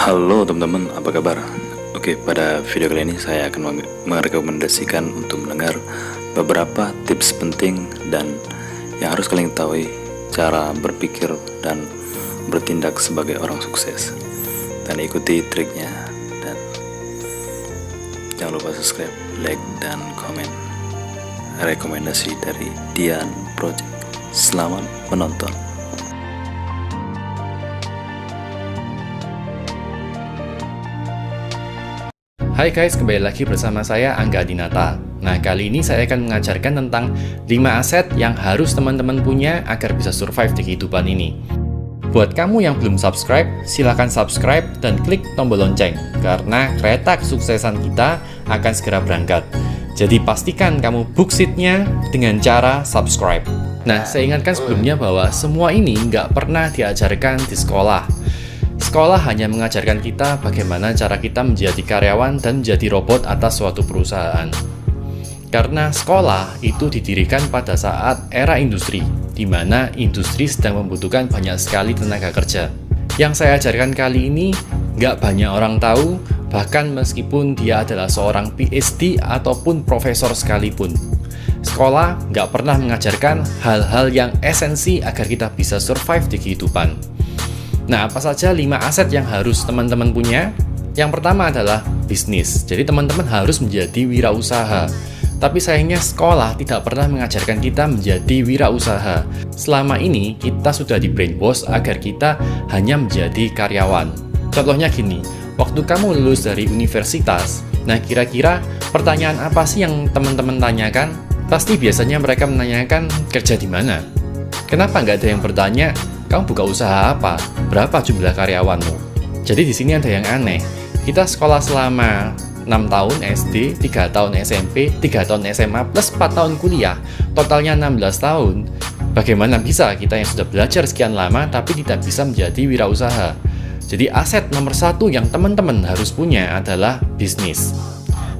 Halo teman-teman, apa kabar? Oke, pada video kali ini saya akan merekomendasikan untuk mendengar beberapa tips penting dan yang harus kalian ketahui cara berpikir dan bertindak sebagai orang sukses. Dan ikuti triknya, dan jangan lupa subscribe, like, dan komen. Rekomendasi dari Dian Project. Selamat menonton. Hai guys, kembali lagi bersama saya Angga Dinata. Nah, kali ini saya akan mengajarkan tentang 5 aset yang harus teman-teman punya agar bisa survive di kehidupan ini. Buat kamu yang belum subscribe, silahkan subscribe dan klik tombol lonceng, karena kereta kesuksesan kita akan segera berangkat. Jadi pastikan kamu book seat-nya dengan cara subscribe. Nah, saya ingatkan sebelumnya bahwa semua ini nggak pernah diajarkan di sekolah. Sekolah hanya mengajarkan kita bagaimana cara kita menjadi karyawan dan menjadi robot atas suatu perusahaan. Karena sekolah itu didirikan pada saat era industri, di mana industri sedang membutuhkan banyak sekali tenaga kerja. Yang saya ajarkan kali ini nggak banyak orang tahu, bahkan meskipun dia adalah seorang PhD ataupun profesor sekalipun. Sekolah nggak pernah mengajarkan hal-hal yang esensi agar kita bisa survive di kehidupan. Nah, apa saja 5 aset yang harus teman-teman punya? Yang pertama adalah bisnis. Jadi teman-teman harus menjadi wirausaha. Tapi sayangnya sekolah tidak pernah mengajarkan kita menjadi wirausaha. Selama ini kita sudah di brainwash agar kita hanya menjadi karyawan. Contohnya gini, waktu kamu lulus dari universitas, nah kira-kira pertanyaan apa sih yang teman-teman tanyakan? Pasti biasanya mereka menanyakan kerja di mana. Kenapa nggak ada yang bertanya, kamu buka usaha apa? Berapa jumlah karyawanmu? Jadi di sini ada yang aneh. Kita sekolah selama 6 tahun SD, 3 tahun SMP, 3 tahun SMA, plus 4 tahun kuliah. Totalnya 16 tahun. Bagaimana bisa kita yang sudah belajar sekian lama tapi tidak bisa menjadi wirausaha? Jadi aset nomor 1 yang teman-teman harus punya adalah bisnis.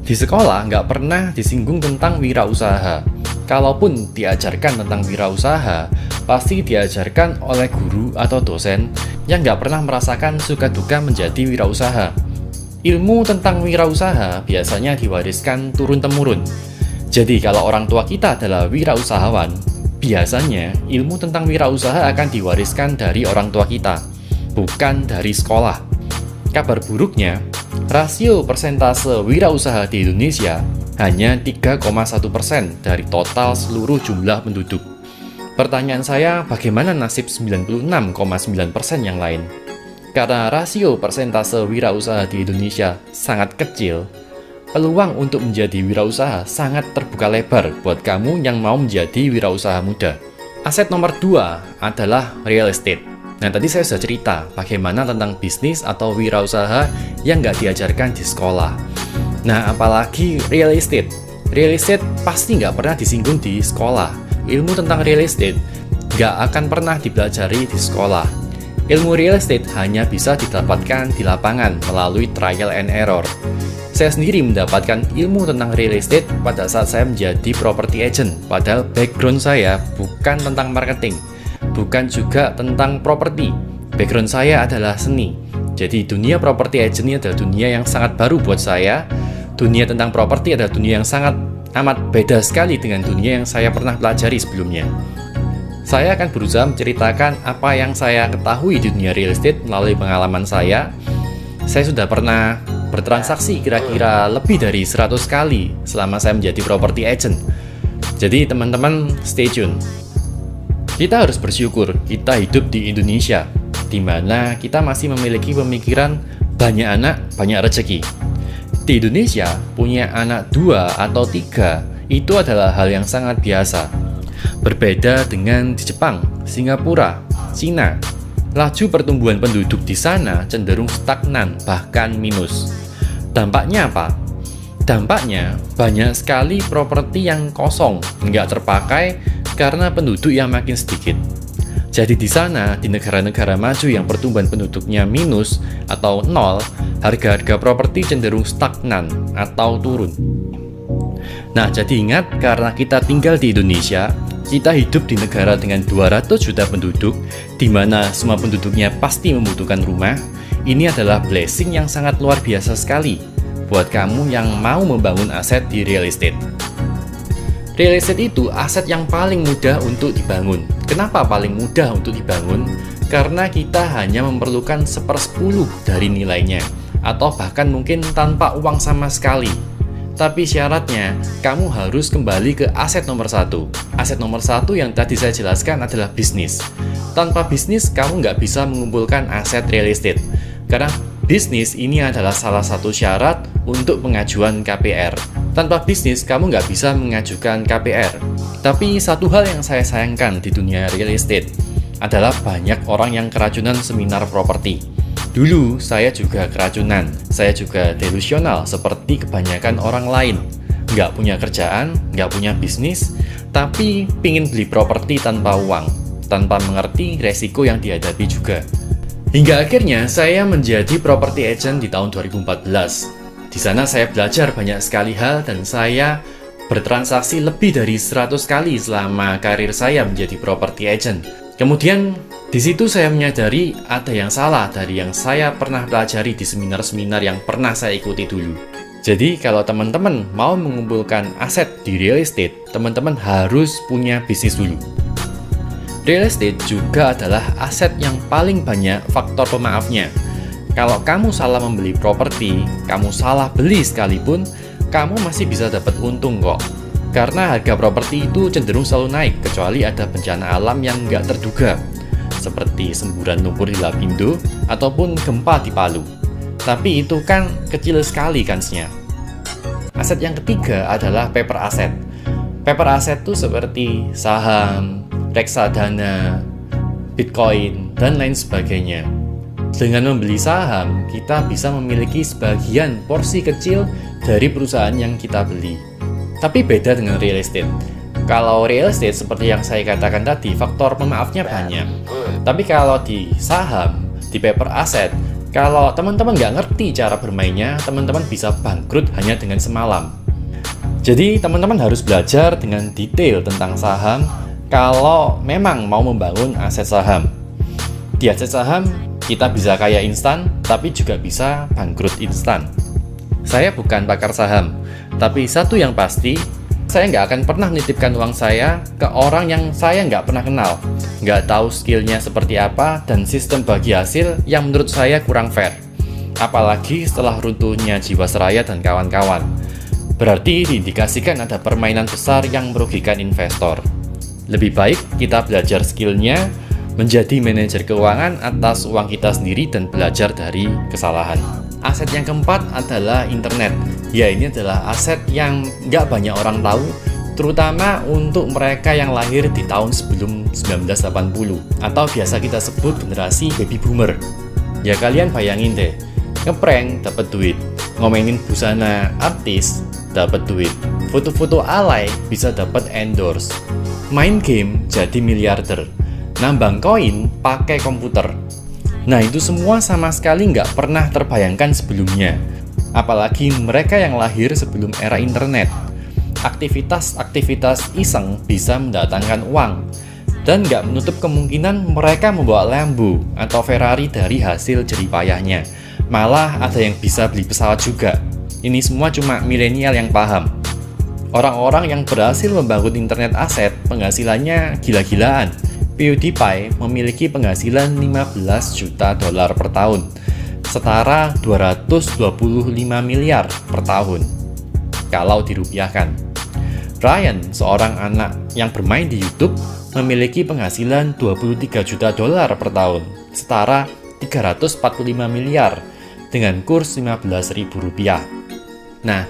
Di sekolah nggak pernah disinggung tentang wirausaha. Kalaupun diajarkan tentang wirausaha, pasti diajarkan oleh guru atau dosen yang nggak pernah merasakan suka duka menjadi wirausaha. Ilmu tentang wirausaha biasanya diwariskan turun-temurun. Jadi kalau orang tua kita adalah wirausahawan, biasanya ilmu tentang wirausaha akan diwariskan dari orang tua kita, bukan dari sekolah. Kabar buruknya, rasio persentase wirausaha di Indonesia hanya 3,1% dari total seluruh jumlah penduduk. Pertanyaan saya, bagaimana nasib 96,9% yang lain? Karena rasio persentase wirausaha di Indonesia sangat kecil, peluang untuk menjadi wirausaha sangat terbuka lebar buat kamu yang mau menjadi wirausaha muda. Aset nomor 2 adalah real estate. Nah, tadi saya sudah cerita bagaimana tentang bisnis atau wirausaha yang nggak diajarkan di sekolah. Nah, apalagi real estate. Real estate pasti nggak pernah disinggung di sekolah. Ilmu tentang real estate nggak akan pernah dipelajari di sekolah. Ilmu real estate hanya bisa didapatkan di lapangan melalui trial and error. Saya sendiri mendapatkan ilmu tentang real estate pada saat saya menjadi property agent. Padahal background saya bukan tentang marketing, bukan juga tentang properti. Background saya adalah seni. Jadi dunia property agent ini adalah dunia yang sangat baru buat saya. Dunia tentang properti adalah dunia yang sangat amat beda sekali dengan dunia yang saya pernah pelajari sebelumnya. Saya akan berusaha menceritakan apa yang saya ketahui di dunia real estate melalui pengalaman saya. Saya sudah pernah bertransaksi kira-kira lebih dari 100 kali selama saya menjadi property agent. Jadi teman-teman stay tune. Kita harus bersyukur kita hidup di Indonesia, di mana kita masih memiliki pemikiran banyak anak, banyak rezeki. Di Indonesia, punya anak 2 atau 3 itu adalah hal yang sangat biasa. Berbeda dengan di Jepang, Singapura, Cina. Laju pertumbuhan penduduk di sana cenderung stagnan, bahkan minus. Dampaknya apa? Dampaknya banyak sekali properti yang kosong, nggak terpakai karena penduduk yang makin sedikit. Jadi di sana, di negara-negara maju yang pertumbuhan penduduknya minus atau nol, harga-harga properti cenderung stagnan atau turun. Nah, jadi ingat, karena kita tinggal di Indonesia, kita hidup di negara dengan 200 juta penduduk, di mana semua penduduknya pasti membutuhkan rumah. ini adalah blessing yang sangat luar biasa sekali buat kamu yang mau membangun aset di real estate. Real estate itu aset yang paling mudah untuk dibangun. Kenapa paling mudah untuk dibangun? Karena kita hanya memerlukan 1/10 dari nilainya, atau bahkan mungkin tanpa uang sama sekali. Tapi syaratnya, kamu harus kembali ke aset nomor 1. Aset nomor 1 yang tadi saya jelaskan adalah bisnis. Tanpa bisnis, kamu nggak bisa mengumpulkan aset real estate. Karena bisnis ini adalah salah satu syarat untuk pengajuan KPR. Tanpa bisnis, kamu nggak bisa mengajukan KPR. Tapi satu hal yang saya sayangkan di dunia real estate adalah banyak orang yang keracunan seminar properti. Dulu saya juga keracunan, saya juga delusional seperti kebanyakan orang lain. Nggak punya kerjaan, nggak punya bisnis, tapi pingin beli properti tanpa uang, tanpa mengerti resiko yang dihadapi juga. Hingga akhirnya saya menjadi property agent di tahun 2014. Di sana saya belajar banyak sekali hal dan saya bertransaksi lebih dari 100 kali selama karir saya menjadi property agent. Kemudian di situ saya menyadari ada yang salah dari yang saya pernah pelajari di seminar-seminar yang pernah saya ikuti dulu. Jadi kalau teman-teman mau mengumpulkan aset di real estate, teman-teman harus punya bisnis dulu. Real estate juga adalah aset yang paling banyak faktor pemaafnya. Kalau kamu salah membeli properti, kamu salah beli sekalipun, kamu masih bisa dapat untung kok. Karena harga properti itu cenderung selalu naik, kecuali ada bencana alam yang nggak terduga, seperti semburan lumpur di Lapindo ataupun gempa di Palu. Tapi itu kan kecil sekali kansnya. Aset yang ketiga adalah paper asset. Paper asset itu seperti saham, reksadana, bitcoin, dan lain sebagainya. Dengan membeli saham, kita bisa memiliki sebagian porsi kecil dari perusahaan yang kita beli. Tapi beda dengan real estate. Kalau real estate seperti yang saya katakan tadi, faktor pemaafnya banyak. Tapi kalau di saham, di paper asset, kalau teman-teman nggak ngerti cara bermainnya, teman-teman bisa bangkrut hanya dengan semalam. Jadi teman-teman harus belajar dengan detail tentang saham kalau memang mau membangun aset saham. Di aset saham, kita bisa kaya instan, tapi juga bisa bangkrut instan. Saya bukan pakar saham, tapi satu yang pasti, saya nggak akan pernah nitipkan uang saya ke orang yang saya nggak pernah kenal, nggak tahu skillnya seperti apa, dan sistem bagi hasil yang menurut saya kurang fair. Apalagi setelah runtuhnya Jiwasraya dan kawan-kawan. Berarti diindikasikan ada permainan besar yang merugikan investor. Lebih baik kita belajar skillnya, menjadi manajer keuangan atas uang kita sendiri dan belajar dari kesalahan. Aset yang keempat adalah internet. Ya, ini adalah aset yang nggak banyak orang tahu, terutama untuk mereka yang lahir di tahun sebelum 1980 atau biasa kita sebut generasi baby boomer. Ya kalian bayangin deh, ngeprank dapat duit, ngomenin busana artis dapat duit, foto-foto alay bisa dapat endorse, main game jadi miliarder, nambang koin pakai komputer. Nah itu semua sama sekali nggak pernah terbayangkan sebelumnya. Apalagi mereka yang lahir sebelum era internet. Aktivitas-aktivitas iseng bisa mendatangkan uang. Dan nggak menutup kemungkinan mereka membawa Lambo atau Ferrari dari hasil jeripayahnya. Malah ada yang bisa beli pesawat juga. Ini semua cuma milenial yang paham. Orang-orang yang berhasil membangun internet aset penghasilannya gila-gilaan. PewDiePie memiliki penghasilan 15 juta dolar per tahun, setara 225 miliar per tahun, kalau dirupiahkan. Ryan, seorang anak yang bermain di YouTube, memiliki penghasilan 23 juta dolar per tahun, setara 345 miliar, dengan kurs Rp15.000. Nah,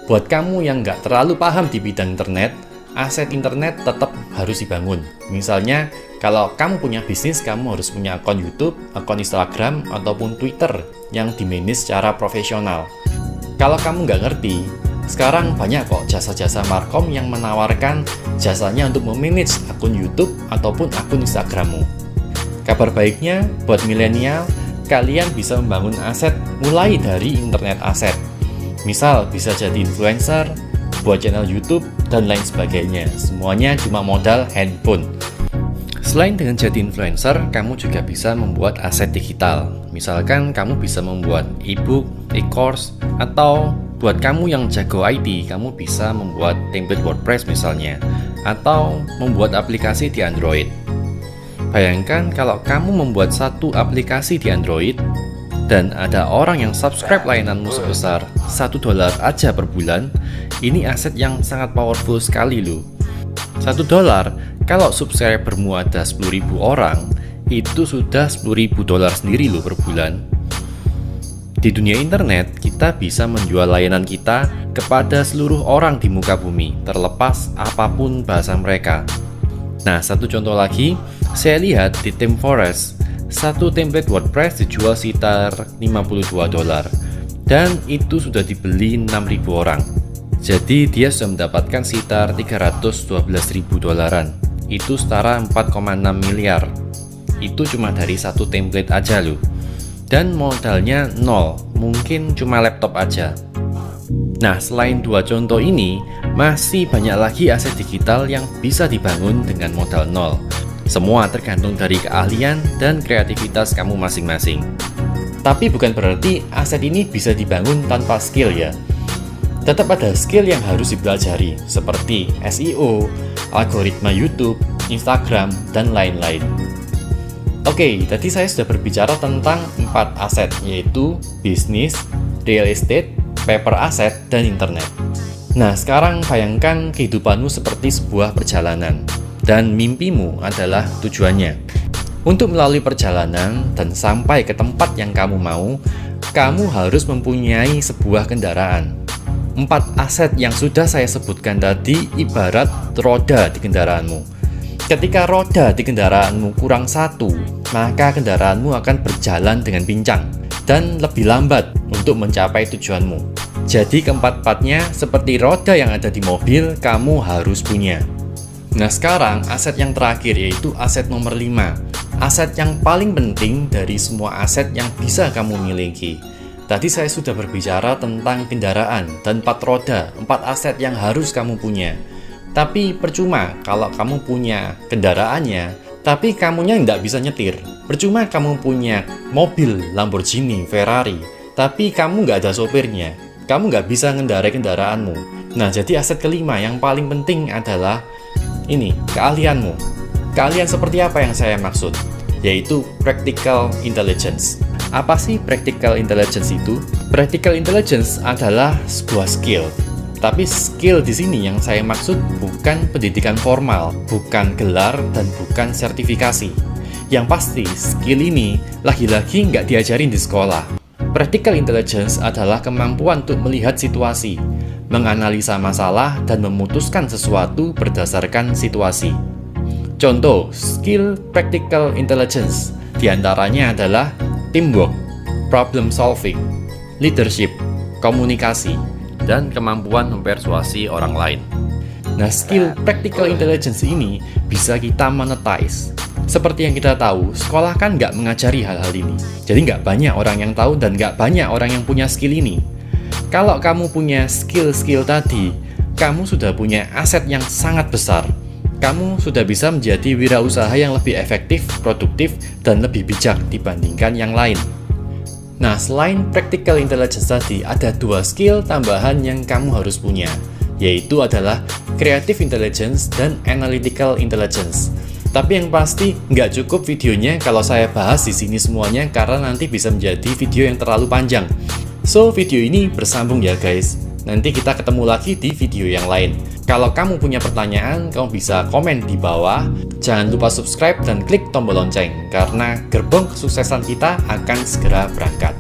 buat kamu yang nggak terlalu paham di bidang internet, aset internet tetap harus dibangun. Misalnya, kalau kamu punya bisnis, kamu harus punya akun YouTube, akun Instagram, ataupun Twitter yang dimanage secara profesional. Kalau kamu nggak ngerti, sekarang banyak kok jasa-jasa markom yang menawarkan jasanya untuk memanage akun YouTube ataupun akun Instagrammu. Kabar baiknya, buat milenial, kalian bisa membangun aset mulai dari internet aset. Misal, bisa jadi influencer, buat channel YouTube, dan lain sebagainya. Semuanya cuma modal handphone. Selain dengan jadi influencer, kamu juga bisa membuat aset digital. Misalkan kamu bisa membuat e-book, e-course, atau buat kamu yang jago IT, kamu bisa membuat template WordPress misalnya, atau membuat aplikasi di Android. Bayangkan kalau kamu membuat satu aplikasi di Android, dan ada orang yang subscribe layananmu sebesar $1 aja per bulan, ini aset yang sangat powerful sekali loh. $1, kalau subscribermu ada 10.000 orang, itu sudah $10.000 sendiri loh per bulan. Di dunia internet, kita bisa menjual layanan kita kepada seluruh orang di muka bumi, terlepas apapun bahasa mereka. Nah, satu contoh lagi, saya lihat di ThemeForest, satu template WordPress dijual sekitar $52 dan itu sudah dibeli 6.000 orang. Jadi dia sudah mendapatkan sekitar $312.000. Itu setara 4,6 miliar. Itu cuma dari satu template aja loh. Dan modalnya nol, mungkin cuma laptop aja. Nah, selain dua contoh ini, masih banyak lagi aset digital yang bisa dibangun dengan modal nol. Semua tergantung dari keahlian dan kreativitas kamu masing-masing. Tapi bukan berarti aset ini bisa dibangun tanpa skill ya. Tetap ada skill yang harus dipelajari, seperti SEO, algoritma YouTube, Instagram, dan lain-lain. Oke, tadi saya sudah berbicara tentang 4 aset, yaitu bisnis, real estate, paper asset, dan internet. Nah, sekarang bayangkan kehidupanmu seperti sebuah perjalanan, dan mimpimu adalah tujuannya. Untuk melalui perjalanan dan sampai ke tempat yang kamu mau, kamu harus mempunyai sebuah kendaraan. 4 aset yang sudah saya sebutkan tadi ibarat roda di kendaraanmu. Ketika roda di kendaraanmu kurang satu, maka kendaraanmu akan berjalan dengan pincang dan lebih lambat untuk mencapai tujuanmu. Jadi keempat-empatnya seperti roda yang ada di mobil, kamu harus punya. Nah, sekarang aset yang terakhir yaitu aset nomor 5. Aset yang paling penting dari semua aset yang bisa kamu miliki. Tadi saya sudah berbicara tentang kendaraan dan 4 roda, 4 aset yang harus kamu punya. Tapi percuma kalau kamu punya kendaraannya, tapi kamunya nggak bisa nyetir. Percuma kamu punya mobil Lamborghini, Ferrari, tapi kamu nggak ada sopirnya. Kamu nggak bisa ngendarai kendaraanmu. Nah, jadi aset kelima yang paling penting adalah ini, keahlianmu. Keahlian seperti apa yang saya maksud? Yaitu practical intelligence. Apa sih practical intelligence itu? Practical intelligence adalah sebuah skill. Tapi skill di sini yang saya maksud bukan pendidikan formal, bukan gelar, dan bukan sertifikasi. Yang pasti, skill ini lagi-lagi nggak diajarin di sekolah. Practical intelligence adalah kemampuan untuk melihat situasi, menganalisa masalah, dan memutuskan sesuatu berdasarkan situasi. Contoh, skill practical intelligence diantaranya adalah teamwork, problem solving, leadership, komunikasi, dan kemampuan mempersuasi orang lain. Nah, skill practical intelligence ini bisa kita monetize. Seperti yang kita tahu, sekolah kan nggak mengajari hal-hal ini. Jadi nggak banyak orang yang tahu dan nggak banyak orang yang punya skill ini. Kalau kamu punya skill-skill tadi, kamu sudah punya aset yang sangat besar. Kamu sudah bisa menjadi wirausaha yang lebih efektif, produktif, dan lebih bijak dibandingkan yang lain. Nah, selain practical intelligence tadi, ada 2 skill tambahan yang kamu harus punya, yaitu adalah creative intelligence dan analytical intelligence. Tapi yang pasti, nggak cukup videonya kalau saya bahas di sini semuanya, karena nanti bisa menjadi video yang terlalu panjang. So, video ini bersambung ya guys. Nanti kita ketemu lagi di video yang lain. Kalau kamu punya pertanyaan, kamu bisa komen di bawah. Jangan lupa subscribe dan klik tombol lonceng, karena gerbong kesuksesan kita akan segera berangkat.